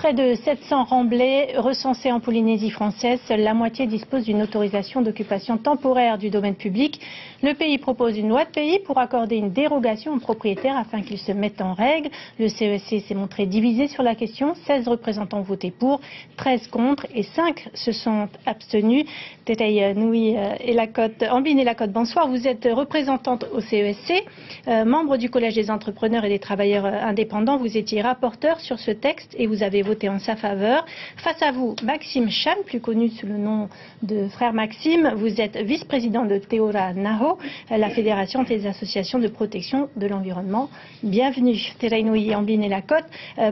près de 700 remblais recensés en Polynésie française, seule la moitié dispose d'une autorisation d'occupation temporaire du domaine public. Le pays propose une loi de pays pour accorder une dérogation aux propriétaires afin qu'ils se mettent en règle. Le CESC s'est montré divisé sur la question. 16 représentants ont voté pour, 13 contre et 5 se sont abstenus. Tetei Nui Elacote, Ambine Elacote, bonsoir. Vous êtes représentante au CESC, membre du Collège des entrepreneurs et des travailleurs indépendants. Vous étiez rapporteur sur ce texte et vous avez voté en sa faveur. Face à vous, Maxime Chan, plus connu sous le nom de Frère Maxime. Vous êtes vice-président de Teora Naho, la Fédération des associations de protection de l'environnement. Bienvenue. Tetei Nui Ambine Elacote,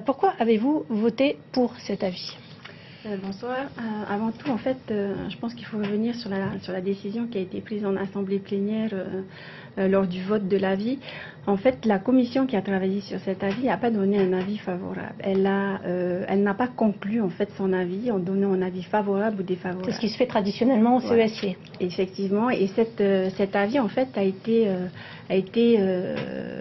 pourquoi avez-vous voté pour cet avis? Bonsoir. Avant tout, en fait, je pense qu'il faut revenir sur la décision qui a été prise en assemblée plénière lors du vote de l'avis. En fait, la commission qui a travaillé sur cet avis n'a pas donné un avis favorable. Elle n'a pas conclu en fait son avis en donnant un avis favorable ou défavorable. C'est ce qui se fait traditionnellement au CESC. Ouais. Effectivement, et cet avis en fait a été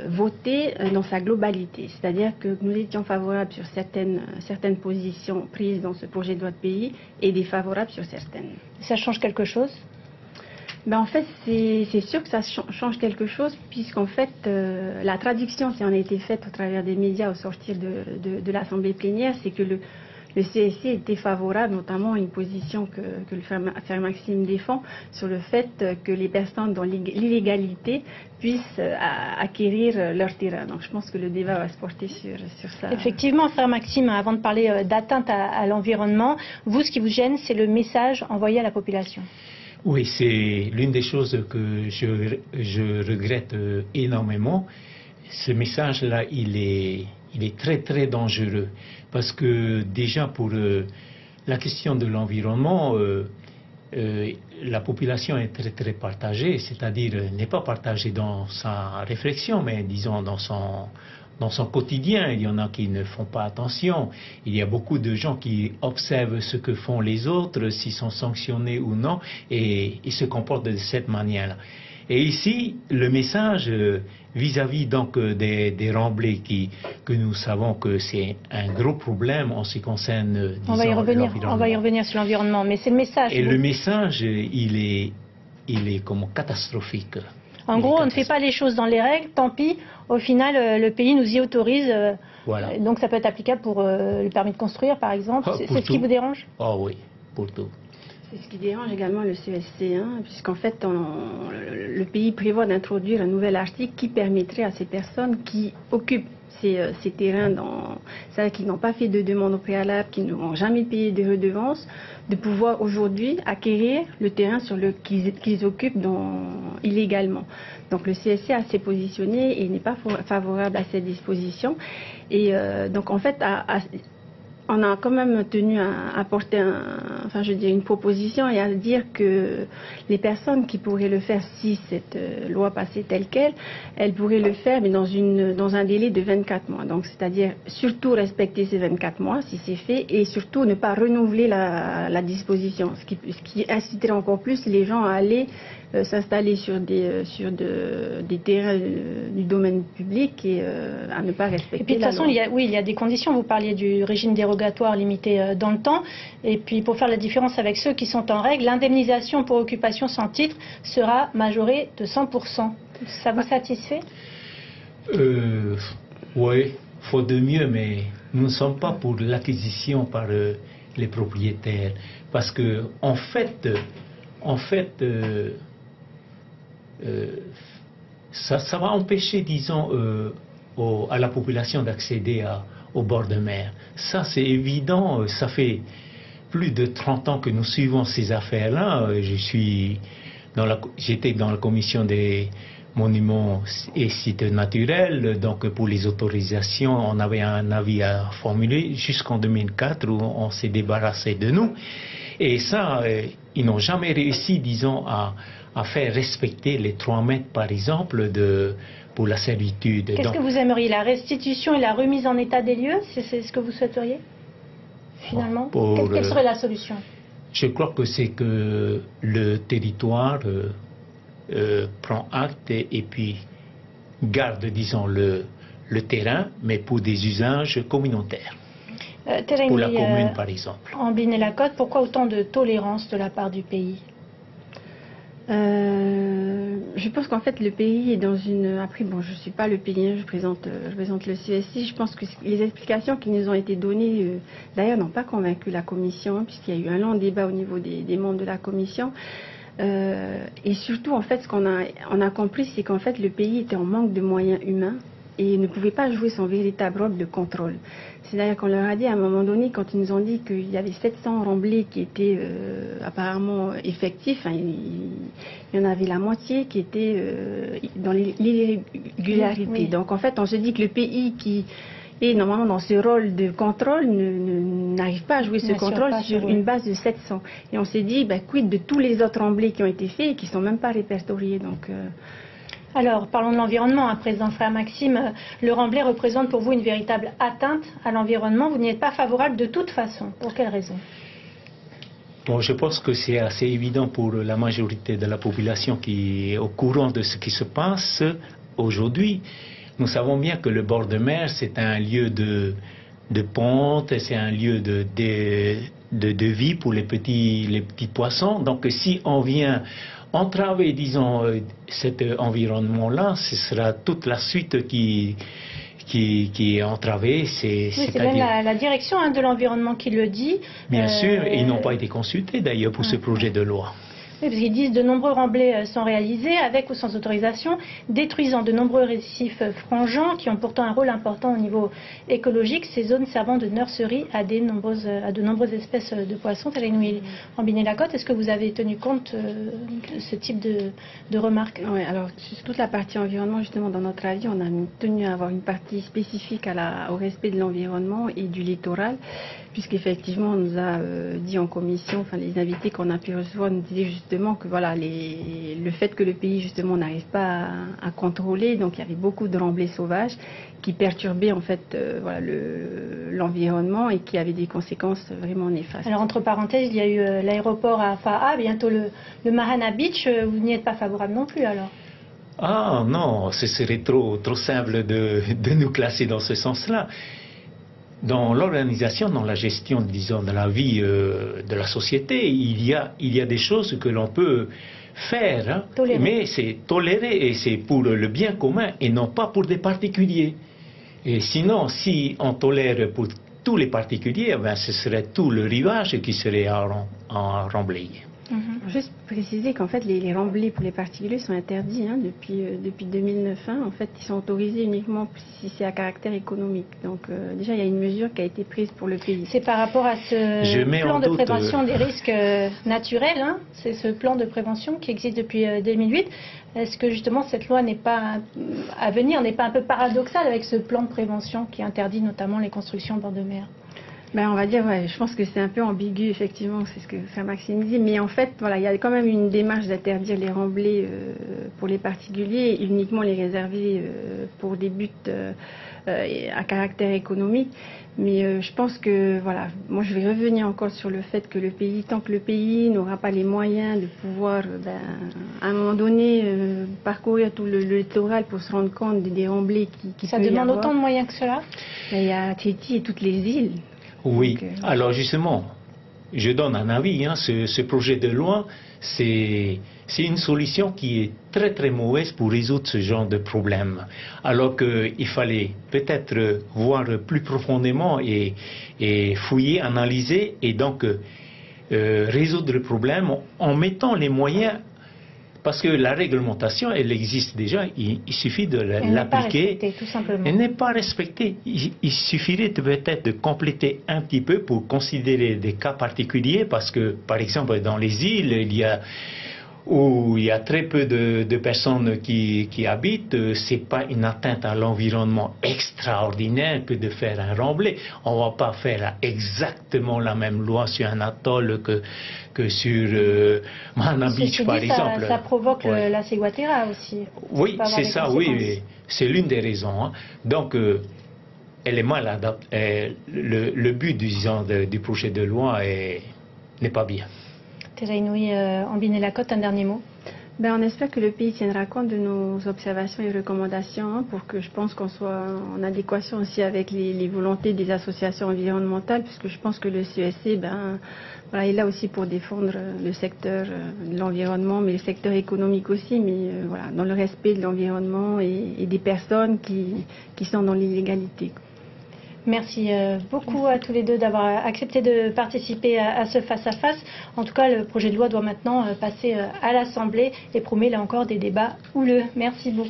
voté dans sa globalité. C'est-à-dire que nous étions favorables sur certaines positions prises dans ce projet de loi de pays et défavorables sur certaines. Ça change quelque chose? Ben en fait, c'est sûr que ça change quelque chose, puisqu'en fait, la traduction qui en a été faite au travers des médias au sortir de l'Assemblée plénière, c'est que le CSC était favorable notamment à une position que le Frère Maxime défend sur le fait que les personnes dans l'illégalité puissent acquérir leur terrain. Donc je pense que le débat va se porter sur ça. Effectivement, Frère Maxime, avant de parler d'atteinte à l'environnement, vous, ce qui vous gêne, c'est le message envoyé à la population. Oui, c'est l'une des choses que je regrette énormément. Ce message-là, il est très très dangereux parce que déjà pour la question de l'environnement, la population est très très partagée, c'est-à-dire n'est pas partagée dans sa réflexion, mais disons dans son quotidien. Il y en a qui ne font pas attention. Il y a beaucoup de gens qui observent ce que font les autres, s'ils sont sanctionnés ou non, et ils se comportent de cette manière-là. Et ici, le message vis-à-vis donc des remblais que nous savons que c'est un gros problème en ce qui concerne, disons, l'environnement. On va y revenir sur l'environnement, mais c'est le message. Et le message, il est comme catastrophique. En gros, on ne fait pas les choses dans les règles, tant pis, au final, le pays nous y autorise. Voilà. Donc ça peut être applicable pour le permis de construire, par exemple. C'est ce qui vous dérange? Oh oui, pour tout. C'est ce qui dérange également le CESC, puisqu'en fait, le pays prévoit d'introduire un nouvel article qui permettrait à ces personnes qui occupent ces terrains, c'est-à-dire qui n'ont pas fait de demande au préalable, qui n'ont jamais payé de redevances, de pouvoir aujourd'hui acquérir le terrain qu'ils occupent illégalement. Donc le CSC a s'est positionné et n'est pas favorable à cette disposition. Et donc en fait, on a quand même tenu à apporter une proposition et à dire que les personnes qui pourraient le faire si cette loi passait telle qu'elle, elles pourraient le faire mais dans un délai de 24 mois. Donc c'est-à-dire surtout respecter ces 24 mois si c'est fait et surtout ne pas renouveler la disposition, ce qui inciterait encore plus les gens à aller s'installer sur des terrains du domaine public et à ne pas respecter. Et puis de toute façon, il y a des conditions. Vous parliez du régime dérogatoire limité dans le temps. Et puis pour faire la différence avec ceux qui sont en règle, l'indemnisation pour occupation sans titre sera majorée de 100%. Ça vous satisfait? Oui, faut de mieux, mais nous ne sommes pas pour l'acquisition par les propriétaires. Parce que en fait, ça va empêcher, disons, à la population d'accéder au bord de mer. Ça, c'est évident. Ça fait plus de 30 ans que nous suivons ces affaires-là. J'étais dans la commission des monuments et sites naturels. Donc, pour les autorisations, on avait un avis à formuler jusqu'en 2004 où on s'est débarrassé de nous. Et ça, ils n'ont jamais réussi, disons, à faire respecter les 3 mètres, par exemple, pour la servitude. Qu'est-ce que vous aimeriez? La restitution et la remise en état des lieux? C'est ce que vous souhaiteriez, finalement? Quelle serait la solution? Je crois que c'est que le territoire prend acte et puis garde, disons, le terrain, mais pour des usages communautaires. pour la commune, par exemple. En Binet-la-Côte, pourquoi autant de tolérance de la part du pays? Je pense qu'en fait le pays est dans une... Après, bon, je ne suis pas le pays, hein, je présente le CSI. Je pense que les explications qui nous ont été données, d'ailleurs, n'ont pas convaincu la commission, hein, puisqu'il y a eu un long débat au niveau des membres de la commission. Et surtout, en fait, ce qu'on a compris, c'est qu'en fait, le pays était en manque de moyens humains et ne pouvait pas jouer son véritable rôle de contrôle. C'est-à-dire qu'on leur a dit à un moment donné, quand ils nous ont dit qu'il y avait 700 remblais qui étaient apparemment effectifs, hein, il y en avait la moitié qui étaient dans l'irrégularité. Oui. Donc en fait, on se dit que le pays qui est normalement dans ce rôle de contrôle n'arrive pas à jouer ce contrôle sur une base de 700. Et on s'est dit, quid de tous les autres remblais qui ont été faits et qui ne sont même pas répertoriés. Donc, Alors, parlons de l'environnement. À présent, frère Maxime, le remblai représente pour vous une véritable atteinte à l'environnement. Vous n'y êtes pas favorable de toute façon. Pour quelle raison? Bon, je pense que c'est assez évident pour la majorité de la population qui est au courant de ce qui se passe aujourd'hui. Nous savons bien que le bord de mer, c'est un lieu de ponte, c'est un lieu de vie pour les petits poissons. Donc, si on vient entraver, disons, cet environnement-là, ce sera toute la suite qui est entravée. C'est même la direction de l'environnement qui le dit. Bien sûr, et ils n'ont pas été consultés d'ailleurs pour ce projet de loi. Oui, parce qu'ils disent de nombreux remblais sont réalisés avec ou sans autorisation, détruisant de nombreux récifs frangeants qui ont pourtant un rôle important au niveau écologique. Ces zones servant de nurserie à de nombreuses espèces de poissons. En Binet-la-Côte, est-ce que vous avez tenu compte de ce type de remarques? Oui, alors sur toute la partie environnement, justement, dans notre avis, on a tenu à avoir une partie spécifique au respect de l'environnement et du littoral, puisqu'effectivement, on nous a dit en commission, enfin les invités qu'on a pu recevoir nous disaient justement que voilà, le fait que le pays justement n'arrive pas à contrôler, donc il y avait beaucoup de remblais sauvages qui perturbaient en fait l'environnement et qui avaient des conséquences vraiment néfastes. Alors entre parenthèses, il y a eu l'aéroport à Fa'a, bientôt le Marana Beach, vous n'y êtes pas favorable non plus alors? Ah non, ce serait trop simple de nous classer dans ce sens-là. Dans l'organisation, dans la gestion, disons, de la vie de la société, il y a des choses que l'on peut faire, hein, mais c'est toléré et c'est pour le bien commun et non pas pour des particuliers. Et sinon, si on tolère pour tous les particuliers, ce serait tout le rivage qui serait remblayé. Juste préciser qu'en fait les remblais pour les particuliers sont interdits depuis 2009. En fait, ils sont autorisés uniquement si c'est à caractère économique. Donc déjà, il y a une mesure qui a été prise pour le pays. C'est par rapport à ce plan de prévention des risques naturels. C'est ce plan de prévention qui existe depuis 2008. Est-ce que justement cette loi à venir n'est pas un peu paradoxale avec ce plan de prévention qui interdit notamment les constructions au bord de mer? On va dire, je pense que c'est un peu ambigu, effectivement, c'est ce que frère Maxime dit, mais en fait, voilà, il y a quand même une démarche d'interdire les remblais pour les particuliers et uniquement les réserver pour des buts à caractère économique. Mais je pense que, voilà, moi je vais revenir encore sur le fait que le pays, tant que le pays n'aura pas les moyens de pouvoir, à un moment donné, parcourir tout le littoral pour se rendre compte des remblais qui Ça demande autant de moyens que cela? Il y a Tahiti et toutes les îles. Oui, alors justement, je donne un avis, ce projet de loi, c'est une solution qui est très mauvaise pour résoudre ce genre de problème. Alors qu'il fallait peut-être voir plus profondément et fouiller, analyser et donc résoudre le problème en mettant les moyens. Parce que la réglementation, elle existe déjà, il suffit de l'appliquer. Elle n'est pas respectée. Il suffirait peut-être de compléter un petit peu pour considérer des cas particuliers, parce que, par exemple, dans les îles, où il y a très peu de personnes qui habitent, c'est pas une atteinte à l'environnement extraordinaire que de faire un remblai. On va pas faire exactement la même loi sur un atoll que sur Marana Beach, par exemple. Ça provoque la ciguatera aussi. Oui, c'est ça, oui. C'est l'une des raisons. Donc, elle est mal adaptée. Le but, disons, du projet de loi n'est pas bien. Terra Inouï, en Binet-la-Côte, un dernier mot? Ben, on espère que le pays tiendra compte de nos observations et recommandations pour que je pense qu'on soit en adéquation aussi avec les volontés des associations environnementales, puisque je pense que le CESC voilà, est là aussi pour défendre le secteur de l'environnement, mais le secteur économique aussi, mais voilà, dans le respect de l'environnement et des personnes qui sont dans l'illégalité. Merci beaucoup à tous les deux d'avoir accepté de participer à ce face-à-face. En tout cas, le projet de loi doit maintenant passer à l'Assemblée et promet là encore des débats houleux. Merci beaucoup.